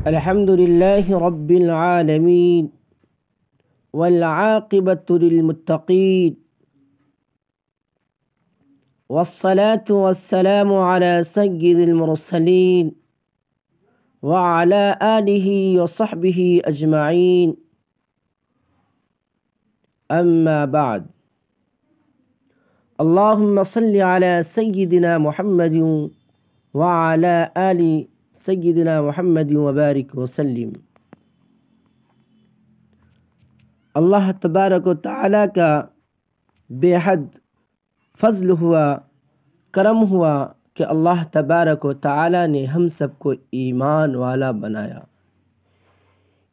الحمد لله رب العالمين والعاقبة للمتقين والصلاة والسلام على سيد المرسلين وعلى آله وصحبه أجمعين. أما بعد، اللهم صل على سيدنا محمد وعلى آل سیدنا محمد وبارک وسلم۔ اللہ تبارک و تعالیٰ کا بے حد فضل ہوا، کرم ہوا کہ اللہ تبارک و تعالیٰ نے ہم سب کو ایمان والا بنایا،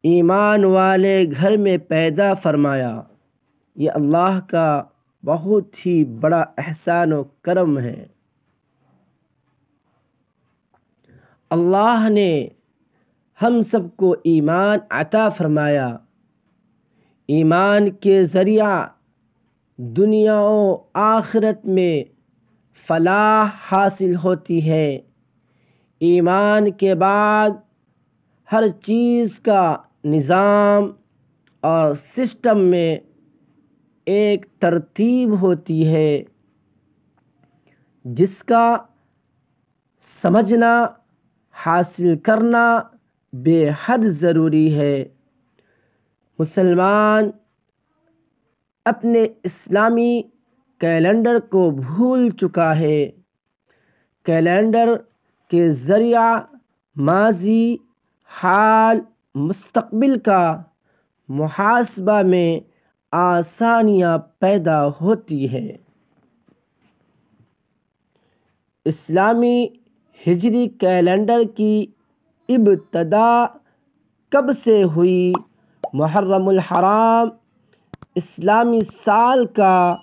ایمان والے گھر میں پیدا فرمایا۔ یہ اللہ کا بہت ہی بڑا احسان و کرم ہے۔ اللہ نے ہم سب کو ایمان عطا فرمایا۔ ایمان کے ذریعہ دنیا و آخرت میں فلاح حاصل ہوتی ہے۔ ایمان کے بعد ہر چیز کا نظام اور سسٹم میں ایک ترتیب ہوتی ہے جس کا سمجھنا، حاصل کرنا بے حد ضروری ہے۔ مسلمان اپنے اسلامی کیلنڈر کو بھول چکا ہے۔ کیلنڈر کے ذریعہ ماضی، حال، مستقبل کا محاسبہ میں آسانیاں پیدا ہوتی ہیں۔ اسلامی ہجری کیلنڈر کی ابتدا کب سے ہوئی؟ محرم الحرام اسلامی سال کا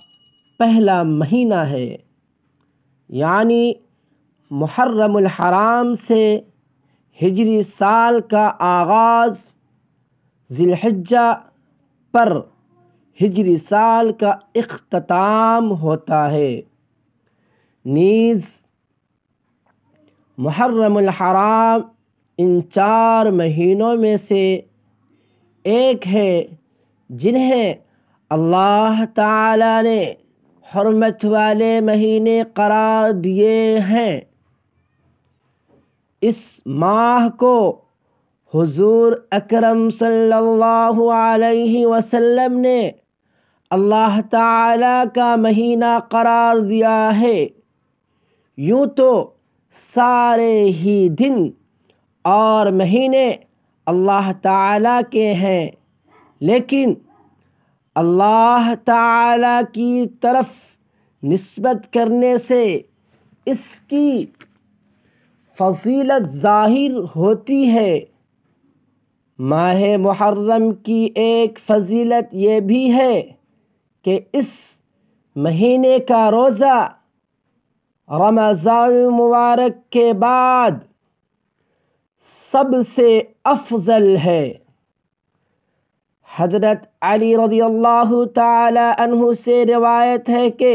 پہلا مہینہ ہے، یعنی محرم الحرام سے ہجری سال کا آغاز، ذی الحجہ پر ہجری سال کا اختتام ہوتا ہے۔ نیز محرم الحرام ان 4 مہینوں میں سے ایک ہے جنہیں اللہ تعالی نے حرمت والے مہینے قرار دیے ہیں۔ اس ماہ کو حضور اکرم صلی اللہ علیہ وسلم نے اللہ تعالی کا مہینہ قرار دیا ہے۔ یوں تو سارے ہی دن اور مہینے اللہ تعالیٰ کے ہیں، لیکن اللہ تعالیٰ کی طرف نسبت کرنے سے اس کی فضیلت ظاہر ہوتی ہے۔ ماہ محرم کی ایک فضیلت یہ بھی ہے کہ اس مہینے کا روزہ رمضان المبارک کے بعد سب سے افضل ہے۔ حضرت علی رضی اللہ تعالی عنہ سے روایت ہے کہ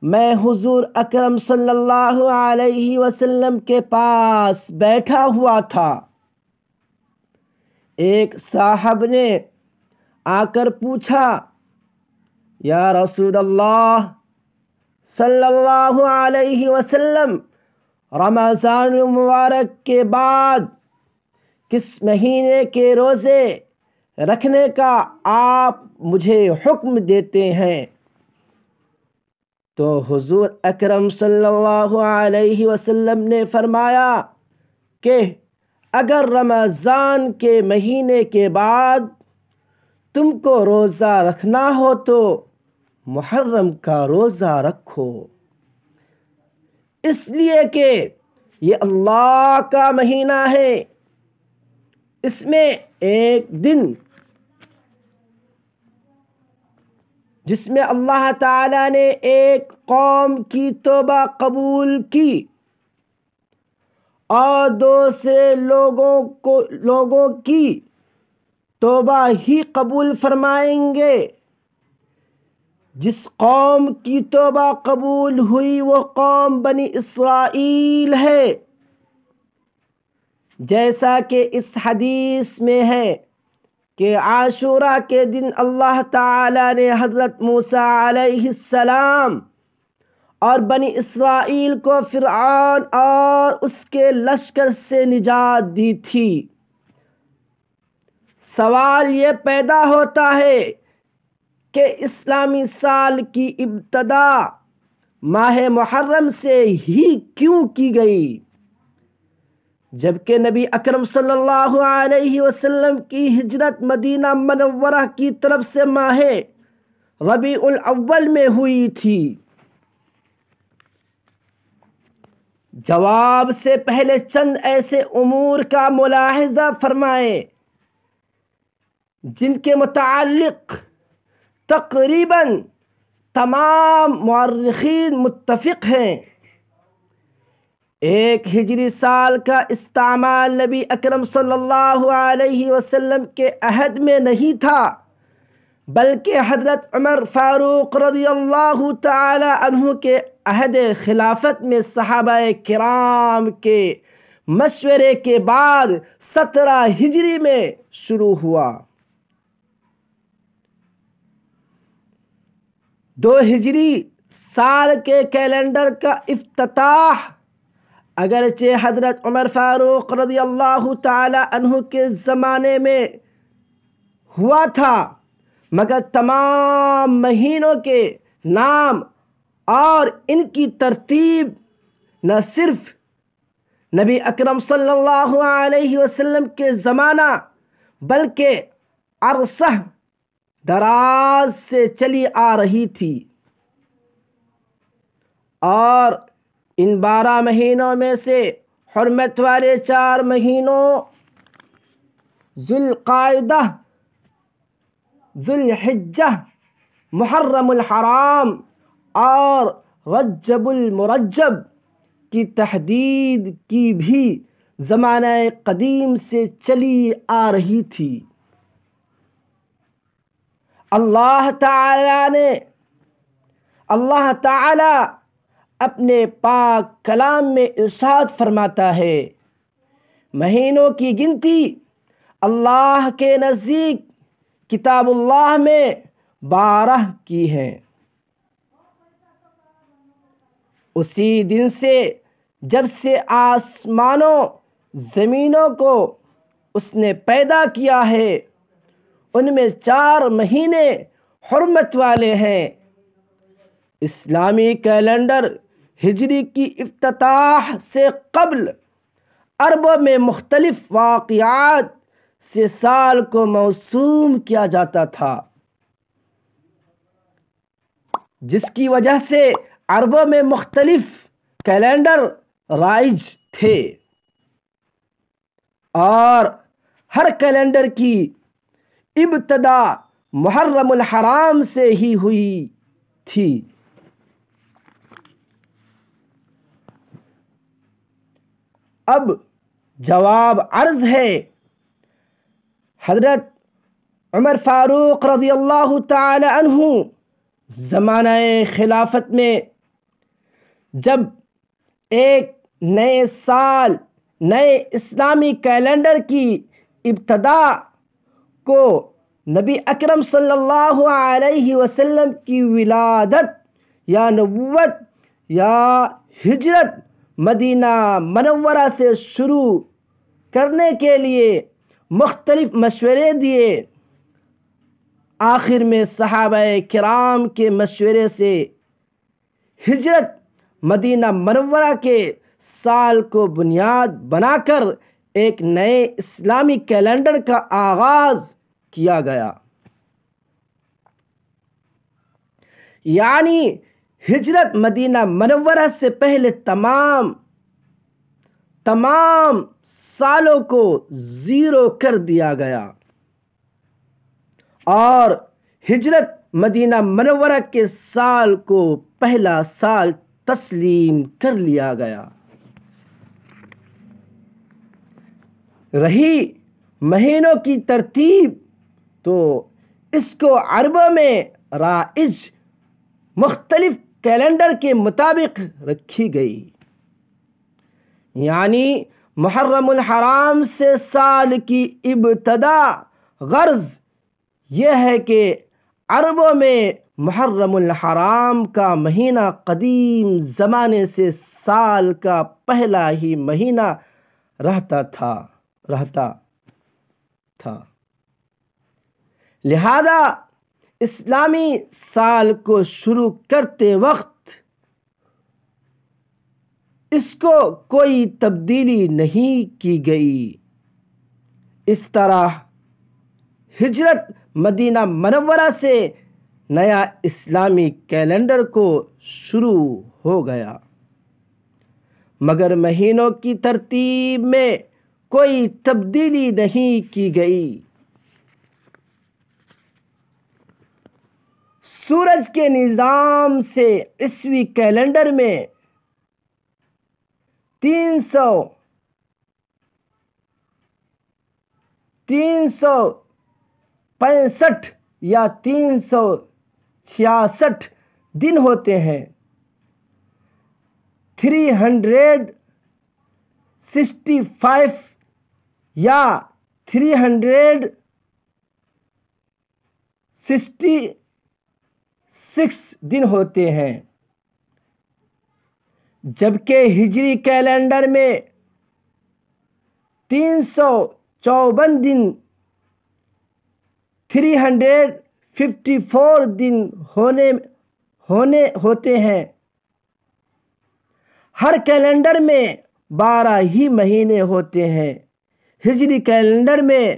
میں حضور اکرم صلی اللہ علیہ وسلم کے پاس بیٹھا ہوا تھا۔ ایک صاحب نے آ کر پوچھا، یا رسول اللہ صلی اللہ علیہ وسلم، رمضان المبارک کے بعد کس مہینے کے روزے رکھنے کا آپ مجھے حکم دیتے ہیں؟ تو حضور اکرم صلی اللہ علیہ وسلم نے فرمایا کہ اگر رمضان کے مہینے کے بعد تم کو روزہ رکھنا ہو تو محرم کا روزہ رکھو، اس لیے کہ یہ اللہ کا مہینہ ہے۔ اس میں ایک دن جس میں اللہ تعالیٰ نے ایک قوم کی توبہ قبول کی اور دوسرے لوگوں کی توبہ ہی قبول فرمائیں گے۔ جس قوم کی توبہ قبول ہوئی وہ قوم بنی اسرائیل ہے۔ جیسا کہ اس حدیث میں ہے کہ عاشورہ کے دن اللہ تعالیٰ نے حضرت موسیٰ علیہ السلام اور بنی اسرائیل کو فرعون اور اس کے لشکر سے نجات دی تھی۔ سوال یہ پیدا ہوتا ہے کہ اسلامی سال کی ابتدا ماہ محرم سے ہی کیوں کی گئی، جبکہ نبی اکرم صلی اللہ علیہ وسلم کی ہجرت مدینہ منورہ کی طرف سے ماہ ربیع الاول میں ہوئی تھی؟ جواب سے پہلے چند ایسے امور کا ملاحظہ فرمائیں جن کے متعلق تقریباً تمام مورخین متفق ہیں۔ ایک ہجری سال کا استعمال نبی اکرم صلی اللہ علیہ وسلم کے عہد میں نہیں تھا، بلکہ حضرت عمر فاروق رضی اللہ تعالی عنہ کے عہد خلافت میں صحابہ کرام کے مشورے کے بعد 17 ہجری میں شروع ہوا۔ 2 ہجری سال کے کیلنڈر کا افتتاح اگرچہ حضرت عمر فاروق رضی اللہ تعالی عنہ کے زمانے میں ہوا تھا، مگر تمام مہینوں کے نام اور ان کی ترتیب نہ صرف نبی اکرم صلی اللہ علیہ وسلم کے زمانہ بلکہ عرصہ دراز سے چلی آ رہی تھی، اور ان 12 مہینوں میں سے حرمت والے 4 مہینوں ذوالقعدہ، ذوالحجہ، محرم الحرام اور رجب المرجب کی تحدید کی بھی زمانہ قدیم سے چلی آ رہی تھی۔ اللہ تعالی اپنے پاک کلام میں ارشاد فرماتا ہے، مہینوں کی گنتی اللہ کے نزدیک کتاب اللہ میں 12 کی ہیں، اسی دن سے جب سے آسمانوں زمینوں کو اس نے پیدا کیا ہے، ان میں 4 مہینے حرمت والے ہیں۔ اسلامی کیلنڈر ہجری کی افتتاح سے قبل عربوں میں مختلف واقعات سے سال کو موسوم کیا جاتا تھا، جس کی وجہ سے عربوں میں مختلف کیلنڈر رائج تھے، اور ہر کیلنڈر کی ابتدا محرم الحرام سے ہی ہوئی تھی۔ اب جواب عرض ہے، حضرت عمر فاروق رضی اللہ تعالی عنہ زمانہ خلافت میں جب ایک نئے سال، نئے اسلامی کیلنڈر کی ابتدا کو نبی اکرم صلی اللہ علیہ وسلم کی ولادت یا نبوت یا ہجرت مدینہ منورہ سے شروع کرنے کے لیے مختلف مشورے دیے، آخر میں صحابہ کرام کے مشورے سے ہجرت مدینہ منورہ کے سال کو بنیاد بنا کر ایک نئے اسلامی کیلنڈر کا آغاز کیا گیا۔ یعنی ہجرت مدینہ منورہ سے پہلے تمام سالوں کو 0 کر دیا گیا، اور ہجرت مدینہ منورہ کے سال کو پہلا سال تسلیم کر لیا گیا۔ رہی مہینوں کی ترتیب تو اس کو عربوں میں رائج مختلف کیلنڈر کے مطابق رکھی گئی، یعنی محرم الحرام سے سال کی ابتدا۔ غرض یہ ہے کہ عربوں میں محرم الحرام کا مہینہ قدیم زمانے سے سال کا پہلا ہی مہینہ رہتا تھا لہذا اسلامی سال کو شروع کرتے وقت اس کو کوئی تبدیلی نہیں کی گئی۔ اس طرح ہجرت مدینہ منورہ سے نیا اسلامی کیلنڈر کو شروع ہو گیا، مگر مہینوں کی ترتیب میں کوئی تبدیلی نہیں کی گئی۔ سورج کے نظام سے عیسوی کیلنڈر میں 365 یا 366 دن ہوتے ہیں۔ 365 یا 366 دن ہوتے ہیں، جبکہ ہجری کیلنڈر میں 354 دن 354 دن ہوتے ہیں۔ ہر کیلنڈر میں 12 ہی مہینے ہوتے ہیں۔ ہجری کیلنڈر میں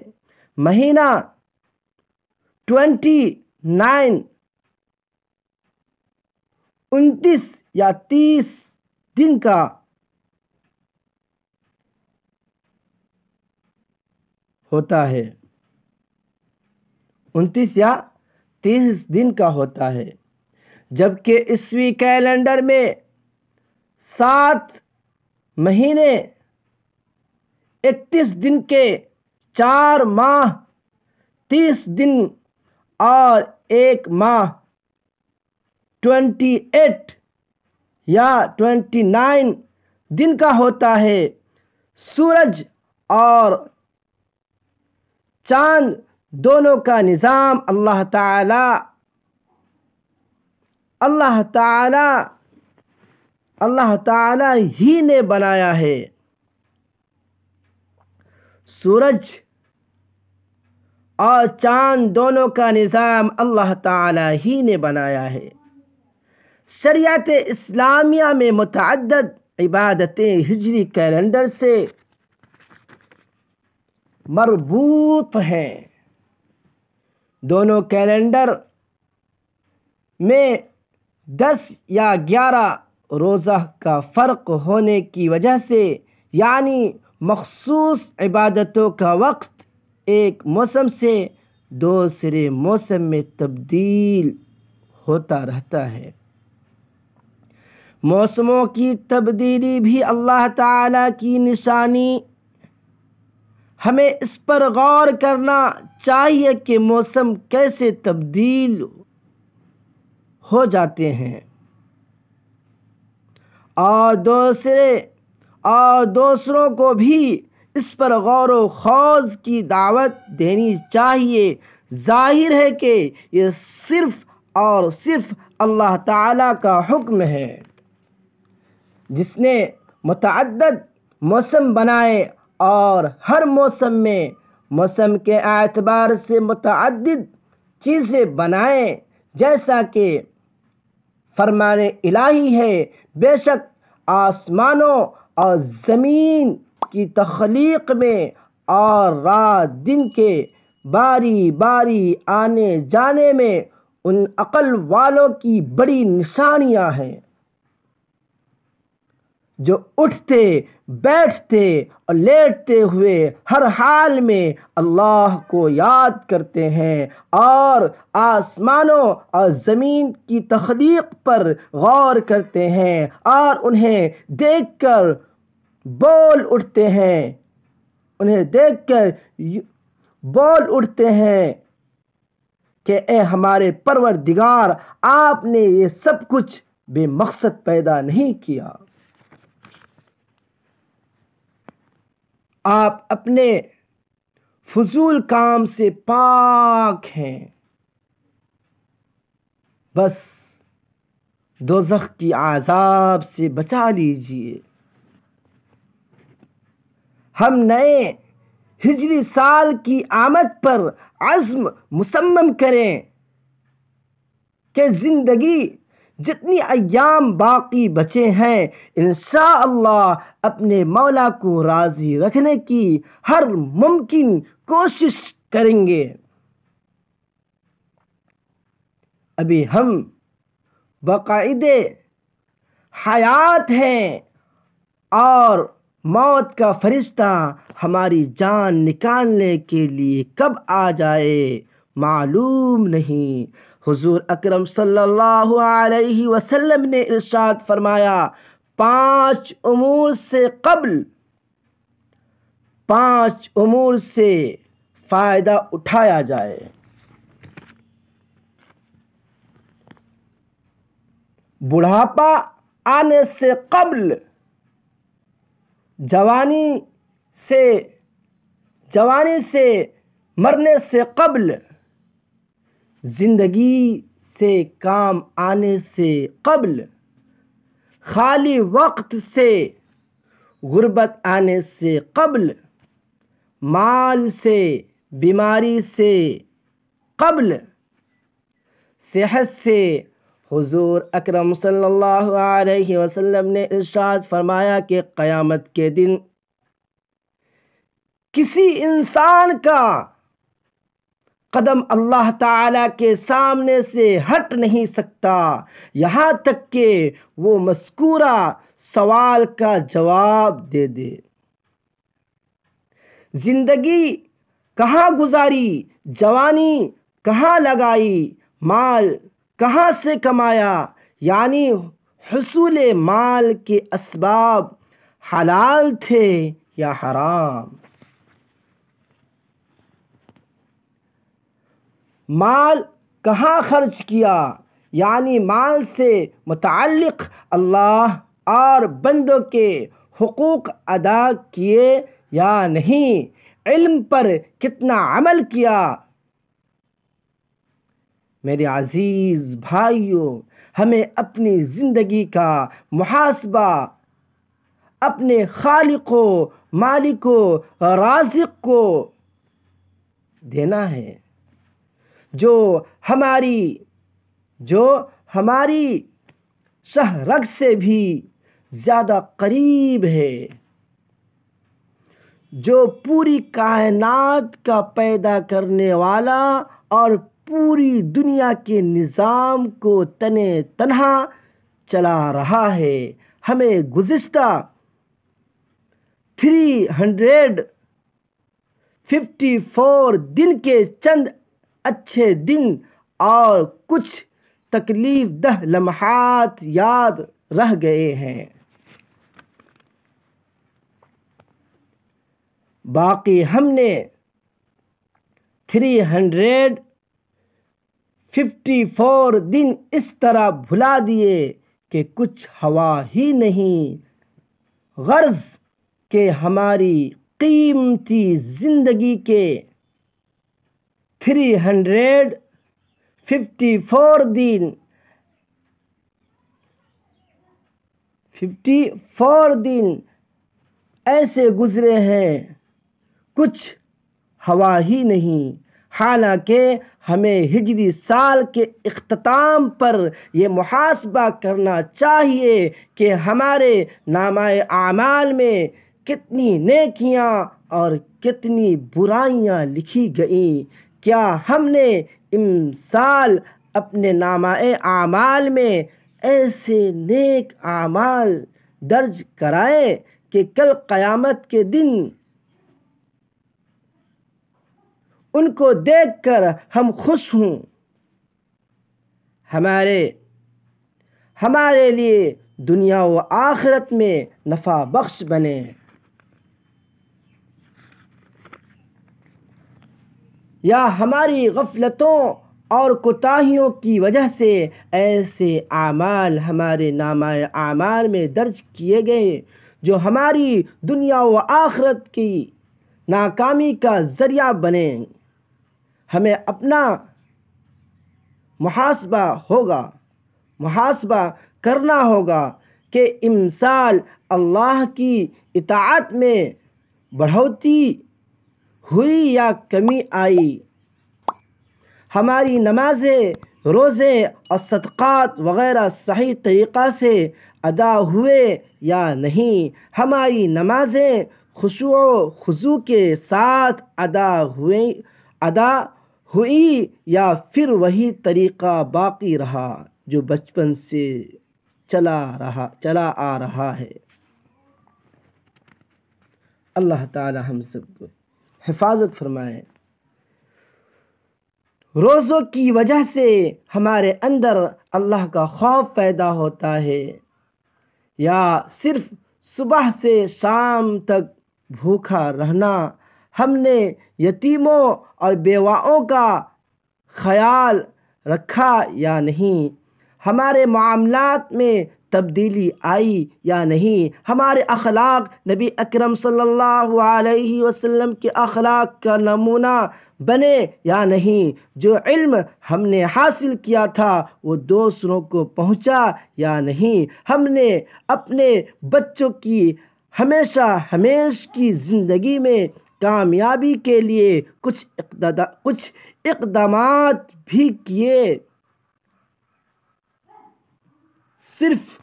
مہینہ 29 یا 30 دن کا ہوتا ہے 29 یا 30 دن کا ہوتا ہے، جبکہ عیسوی کیلنڈر میں 7 مہینے 31 دن کے 4 ماہ 30 دن اور 1 ماہ 28 یا 29 دن کا ہوتا ہے۔ سورج اور چاند دونوں کا نظام اللہ تعالی ہی نے بنایا ہے۔ سورج اور چاند دونوں کا نظام اللہ تعالی ہی نے بنایا ہے۔ شریعت اسلامیہ میں متعدد عبادتیں ہجری کیلنڈر سے مربوط ہیں۔ دونوں کیلنڈر میں 10 یا 11 روزہ کا فرق ہونے کی وجہ سے، یعنی مخصوص عبادتوں کا وقت ایک موسم سے دوسرے موسم میں تبدیل ہوتا رہتا ہے۔ موسموں کی تبدیلی بھی اللہ تعالیٰ کی نشانی۔ ہمیں اس پر غور کرنا چاہیے کہ موسم کیسے تبدیل ہو جاتے ہیں، اور دوسروں کو بھی اس پر غور و خوض کی دعوت دینی چاہیے۔ ظاہر ہے کہ یہ صرف اور صرف اللہ تعالیٰ کا حکم ہے، جس نے متعدد موسم بنائے اور ہر موسم میں موسم کے اعتبار سے متعدد چیزیں بنائیں، جیسا کہ فرمان الہی ہے، بے شک آسمانوں اور زمین کی تخلیق میں اور رات دن کے باری باری آنے جانے میں ان عقل والوں کی بڑی نشانیاں ہیں جو اٹھتے بیٹھتے اور لیٹتے ہوئے ہر حال میں اللہ کو یاد کرتے ہیں اور آسمانوں اور زمین کی تخلیق پر غور کرتے ہیں اور انہیں دیکھ کر بول اٹھتے ہیں کہ اے ہمارے پروردگار، آپ نے یہ سب کچھ بے مقصد پیدا نہیں کیا۔ آپ اپنے فضول کام سے پاک ہیں، بس دوزخ کی عذاب سے بچا لیجیے۔ ہم نئے ہجری سال کی آمد پر عزم مصمم کریں کہ زندگی جتنی ایام باقی بچے ہیں انشاءاللہ اپنے مولا کو راضی رکھنے کی ہر ممکن کوشش کریں گے۔ ابھی ہم بقید حیات ہیں اور موت کا فرشتہ ہماری جان نکالنے کے لیے کب آ جائے معلوم نہیں۔ حضور اکرم صلی اللہ علیہ وسلم نے ارشاد فرمایا، 5 امور سے فائدہ اٹھایا جائے۔ بڑھاپا آنے سے قبل، جوانی سے مرنے سے قبل، زندگی سے کام آنے سے قبل، خالی وقت سے غربت آنے سے قبل، مال سے بیماری سے قبل، صحت سے۔ حضور اکرم صلی اللہ علیہ وسلم نے ارشاد فرمایا کہ قیامت کے دن کسی انسان کا قدم اللہ تعالیٰ کے سامنے سے ہٹ نہیں سکتا یہاں تک کہ وہ مذکورہ سوال کا جواب دے دے۔ زندگی کہاں گزاری، جوانی کہاں لگائی، مال کہاں سے کمایا، یعنی حصول مال کے اسباب حلال تھے یا حرام، مال کہاں خرچ کیا، یعنی مال سے متعلق اللہ اور بندوں کے حقوق ادا کیے یا نہیں، علم پر کتنا عمل کیا۔ میرے عزیز بھائیوں، ہمیں اپنی زندگی کا محاسبہ اپنے خالق و مالک و رازق کو دینا ہے، جو ہماری شہ رگ سے بھی زیادہ قریب ہے، جو پوری کائنات کا پیدا کرنے والا اور پوری دنیا کے نظام کو تنے تنہا چلا رہا ہے۔ ہمیں گزشتہ 354 دن کے چند اچھے دن اور کچھ تکلیف دہ لمحات یاد رہ گئے ہیں، باقی ہم نے 354 دن اس طرح بھلا دیے کہ کچھ ہوا ہی نہیں، غرض کہ ہماری قیمتی زندگی کے 54 دن ایسے گزرے ہیں کچھ ہوا ہی نہیں۔ حالانکہ ہمیں ہجری سال کے اختتام پر یہ محاسبہ کرنا چاہیے کہ ہمارے نامہ اعمال میں کتنی نیکیاں اور کتنی برائیاں لکھی گئیں۔ کیا ہم نے امسال اپنے نامہ اعمال میں ایسے نیک اعمال درج کرائے کہ کل قیامت کے دن ان کو دیکھ کر ہم خوش ہوں، ہمارے لیے دنیا و آخرت میں نفع بخش بنے۔ یا ہماری غفلتوں اور کوتاہیوں کی وجہ سے ایسے اعمال ہمارے نامہ اعمال میں درج کیے گئے جو ہماری دنیا و آخرت کی ناکامی کا ذریعہ بنیں۔ ہمیں اپنا محاسبہ کرنا ہوگا کہ امسال اللہ کی اطاعت میں بڑھوتری ہوئی یا کمی آئی، ہماری نمازیں، روزے اور صدقات وغیرہ صحیح طریقہ سے ادا ہوئے یا نہیں، ہماری نمازیں خشوع و خضوع کے ساتھ ادا ہوئی یا پھر وہی طریقہ باقی رہا جو بچپن سے چلا آ رہا ہے۔ اللہ تعالی ہم سب کو حفاظت فرمائے۔ روزوں کی وجہ سے ہمارے اندر اللہ کا خوف پیدا ہوتا ہے، یا صرف صبح سے شام تک بھوکا رہنا؟ ہم نے یتیموں اور بیواؤں کا خیال رکھا یا نہیں؟ ہمارے معاملات میں تبدیلی آئی یا نہیں؟ ہمارے اخلاق نبی اکرم صلی اللہ علیہ وسلم کے اخلاق کا نمونہ بنے یا نہیں؟ جو علم ہم نے حاصل کیا تھا وہ دوسروں کو پہنچا یا نہیں؟ ہم نے اپنے بچوں کی ہمیشہ کی زندگی میں کامیابی کے لیے کچھ اقدامات بھی کیے؟ صرف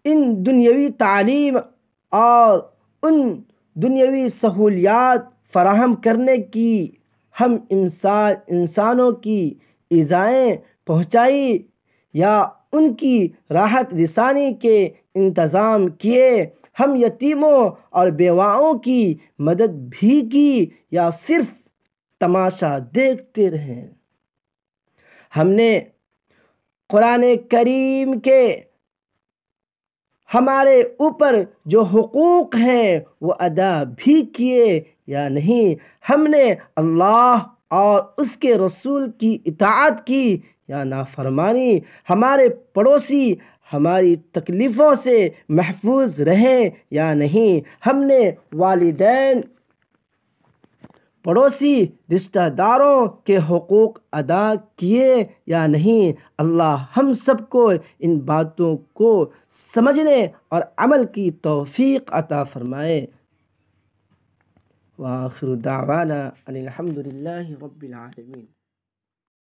ان دنیاوی تعلیم اور ان دنیاوی سہولیات فراہم کرنے کی ہم انسانوں کی ایذائیں پہنچائی یا ان کی راحت رسانی کے انتظام کیے؟ ہم یتیموں اور بیواؤں کی مدد بھی کی یا صرف تماشا دیکھتے رہے؟ ہم نے قرآن کریم کے ہمارے اوپر جو حقوق ہیں وہ ادا بھی کیے یا نہیں؟ ہم نے اللہ اور اس کے رسول کی اطاعت کی یا نافرمانی؟ ہمارے پڑوسی ہماری تکلیفوں سے محفوظ رہیں یا نہیں؟ ہم نے والدین، پڑوسی، رشتہ داروں کے حقوق ادا کیے یا نہیں؟ اللہ ہم سب کو ان باتوں کو سمجھنے اور عمل کی توفیق عطا فرمائے۔ وآخر دعوانا ان الحمد للہ رب العالمین۔